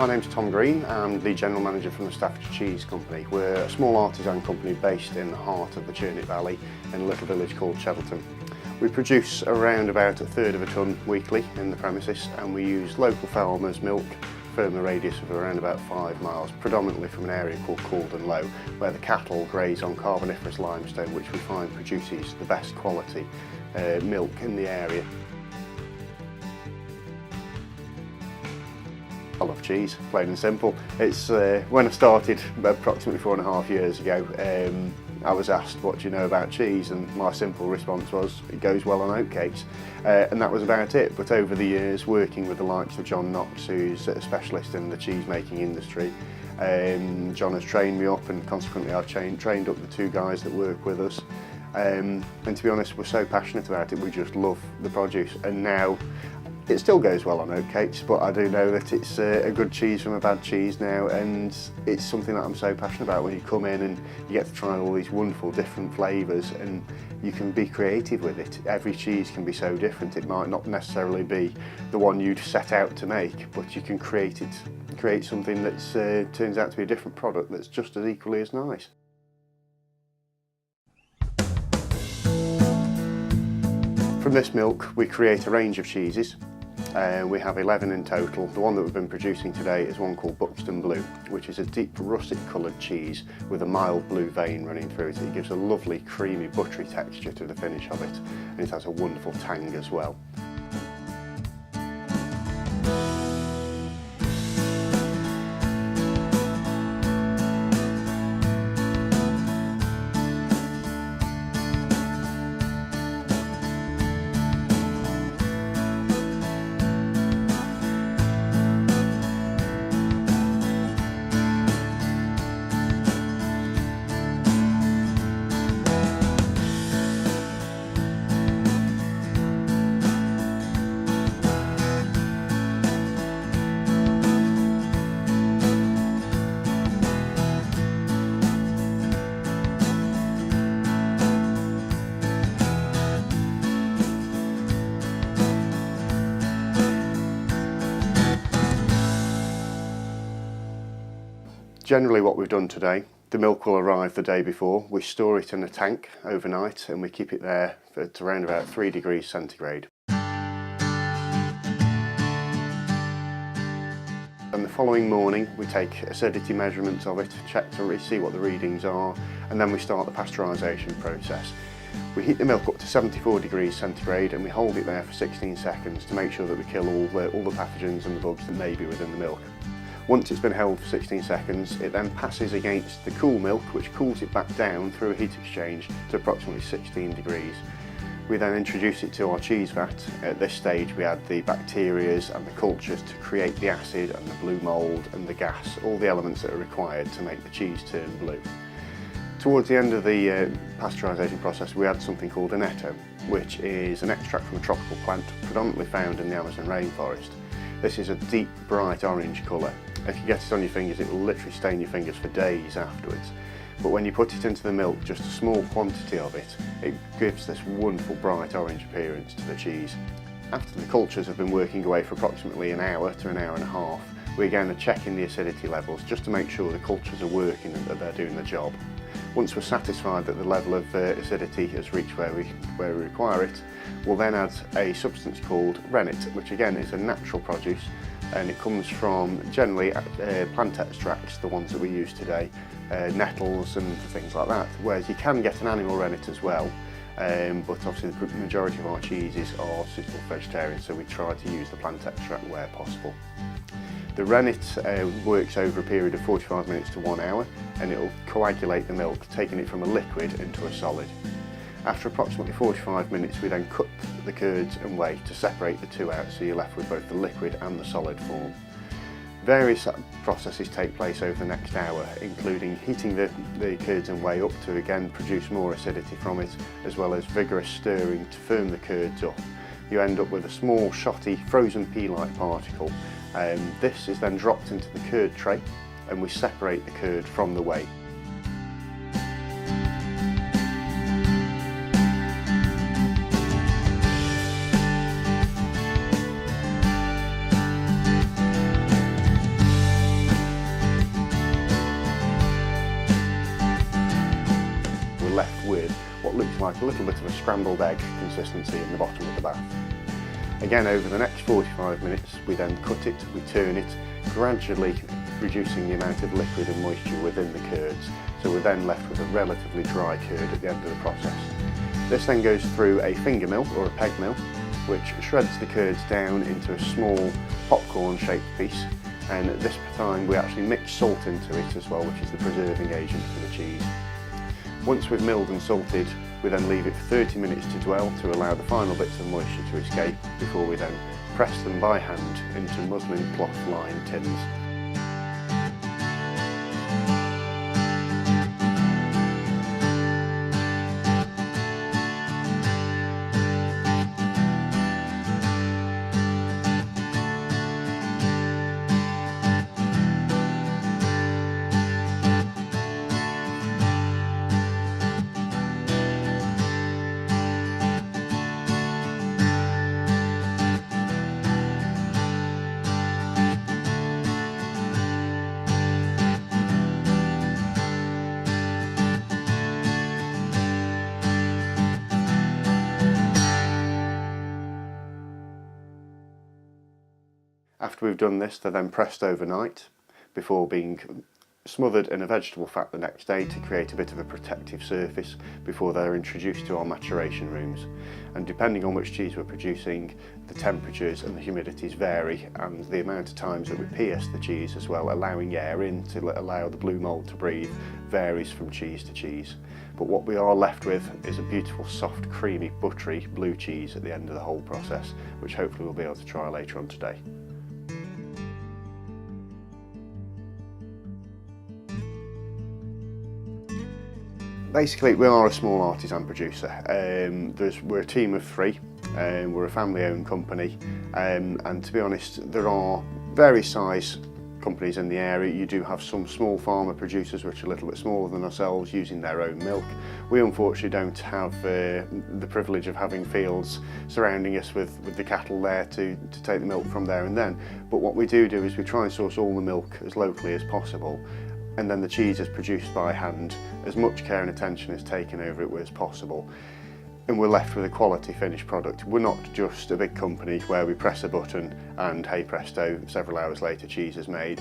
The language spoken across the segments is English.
name's Tom Green. I'm the General Manager from the Staffordshire Cheese company. We're a small artisan company based in the heart of the Churnet Valley in a little village called Cheddleton. We produce around about 1/3 of a tonne weekly in the premises, and we use local farmers' milk from a radius of around about 5 miles, predominantly from an area called Calden Low, where the cattle graze on carboniferous limestone, which we find produces the best quality milk in the area. I love cheese, plain and simple. It's when I started approximately 4.5 years ago, I was asked, what do you know about cheese? And my simple response was, it goes well on oatcakes. And that was about it. But over the years, working with the likes of John Knox, who's a specialist in the cheese making industry, John has trained me up, and consequently I've trained up the 2 guys that work with us. And to be honest, we're so passionate about it, we just love the produce. And now, it still goes well on oatcakes, but I do know that it's a good cheese from a bad cheese now, and it's something that I'm so passionate about. When you come in and you get to try all these wonderful different flavours, and you can be creative with it. Every cheese can be so different. It might not necessarily be the one you'd set out to make, but you can create something that turns out to be a different product that's just as equally as nice. From this milk we create a range of cheeses. We have 11 in total. The one that we've been producing today is one called Buxton Blue, which is a deep russet coloured cheese with a mild blue vein running through it. It gives a lovely creamy buttery texture to the finish of it, and it has a wonderful tang as well. Generally what we've done today, the milk will arrive the day before. We store it in a tank overnight, and we keep it there at around about 3 degrees centigrade. And the following morning we take acidity measurements of it, check to see what the readings are, and then we start the pasteurisation process. We heat the milk up to 74 degrees centigrade, and we hold it there for 16 seconds to make sure that we kill all the pathogens and the bugs that may be within the milk. Once it's been held for 16 seconds, it then passes against the cool milk, which cools it back down through a heat exchange to approximately 16 degrees. We then introduce it to our cheese vat. At this stage we add the bacterias and the cultures to create the acid and the blue mould and the gas, all the elements that are required to make the cheese turn blue. Towards the end of the pasteurisation process, we add something called a netto, which is an extract from a tropical plant predominantly found in the Amazon rainforest. This is a deep bright orange colour. If you get it on your fingers, it will literally stain your fingers for days afterwards. But when you put it into the milk, just a small quantity of it, it gives this wonderful bright orange appearance to the cheese. After the cultures have been working away for approximately an hour to an hour and a half, we again are checking the acidity levels just to make sure the cultures are working and that they're doing the job. Once we're satisfied that the level of acidity has reached where we require it, we'll then add a substance called rennet, which again is a natural produce, and it comes from generally plant extracts, the ones that we use today, nettles and things like that, whereas you can get an animal rennet as well, but obviously the majority of our cheeses are suitable for vegetarians, so we try to use the plant extract where possible. The rennet works over a period of 45 minutes to 1 hour, and it will coagulate the milk, taking it from a liquid into a solid. After approximately 45 minutes, we then cut the curds and whey to separate the two out, so you're left with both the liquid and the solid form. Various processes take place over the next hour, including heating the curds and whey up to again produce more acidity from it, as well as vigorous stirring to firm the curds up. You end up with a small shotty frozen pea-like particle. This is then dropped into the curd tray, and we separate the curd from the whey. with what looks like a little bit of a scrambled egg consistency in the bottom of the bath. Again, over the next 45 minutes, we then cut it, we turn it, gradually reducing the amount of liquid and moisture within the curds. So we're then left with a relatively dry curd at the end of the process. This then goes through a finger mill or a peg mill, which shreds the curds down into a small popcorn-shaped piece. And at this time we actually mix salt into it as well, which is the preserving agent for the cheese. Once we've milled and salted, we then leave it for 30 minutes to dwell to allow the final bits of moisture to escape before we then press them by hand into muslin cloth lined tins. After we've done this, they're then pressed overnight before being smothered in a vegetable fat the next day to create a bit of a protective surface before they're introduced to our maturation rooms. And depending on which cheese we're producing, the temperatures and the humidities vary, and the amount of times that we pierce the cheese as well, allowing air in to allow the blue mould to breathe, varies from cheese to cheese. But what we are left with is a beautiful, soft, creamy, buttery blue cheese at the end of the whole process, which hopefully we'll be able to try later on today. Basically, we are a small artisan producer. We're a team of 3. We're a family-owned company, and to be honest, there are various size companies in the area. You do have some small farmer producers which are a little bit smaller than ourselves, using their own milk. We unfortunately don't have the privilege of having fields surrounding us with the cattle there to take the milk from there and then. But what we do is we try and source all the milk as locally as possible, and then the cheese is produced by hand. As much care and attention is taken over it as possible, and we're left with a quality finished product. We're not just a big company where we press a button and hey presto, several hours later cheese is made.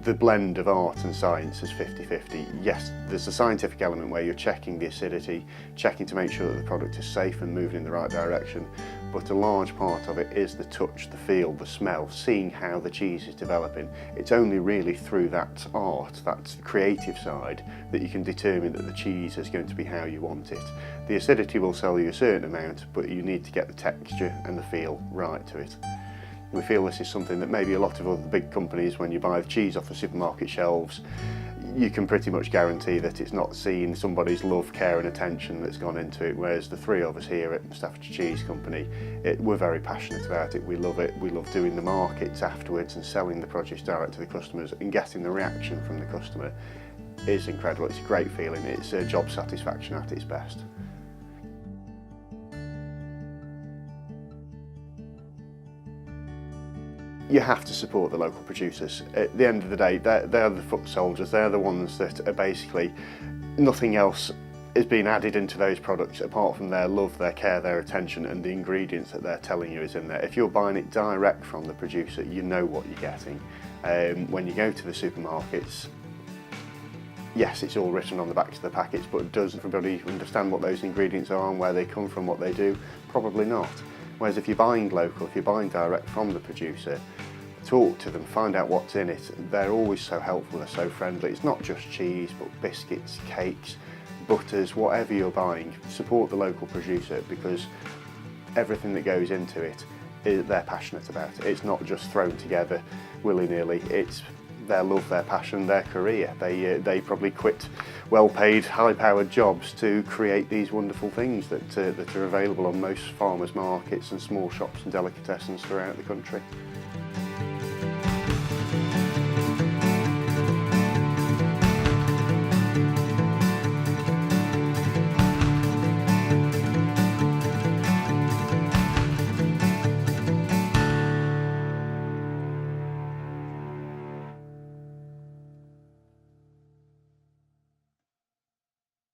The blend of art and science is 50-50. Yes, there's a scientific element where you're checking the acidity, checking to make sure that the product is safe and moving in the right direction, but a large part of it is the touch, the feel, the smell, seeing how the cheese is developing. It's only really through that art, that creative side, that you can determine that the cheese is going to be how you want it. The acidity will sell you a certain amount, but you need to get the texture and the feel right to it. We feel this is something that maybe a lot of other big companies, when you buy the cheese off the supermarket shelves, you can pretty much guarantee that it's not seen somebody's love, care and attention that's gone into it, whereas the 3 of us here at Staffordshire Cheese Company, we're very passionate about it. We love it. We love doing the markets afterwards and selling the produce direct to the customers, and getting the reaction from the customer is incredible. It's a great feeling. It's a job satisfaction at its best. You have to support the local producers. At the end of the day, they're the foot soldiers. They're the ones that are basically, nothing else is being added into those products apart from their love, their care, their attention, and the ingredients that they're telling you is in there. If you're buying it direct from the producer, you know what you're getting. When you go to the supermarkets, yes, it's all written on the backs of the packets, but does everybody understand what those ingredients are and where they come from, what they do? Probably not. Whereas if you're buying local, if you're buying direct from the producer, talk to them, find out what's in it. They're always so helpful, they're so friendly. It's not just cheese, but biscuits, cakes, butters, whatever you're buying. Support the local producer, because everything that goes into it, they're passionate about it. It's not just thrown together willy-nilly. It's their love, their passion, their career. They probably quit well-paid, high-powered jobs to create these wonderful things that are available on most farmers' markets and small shops and delicatessens throughout the country.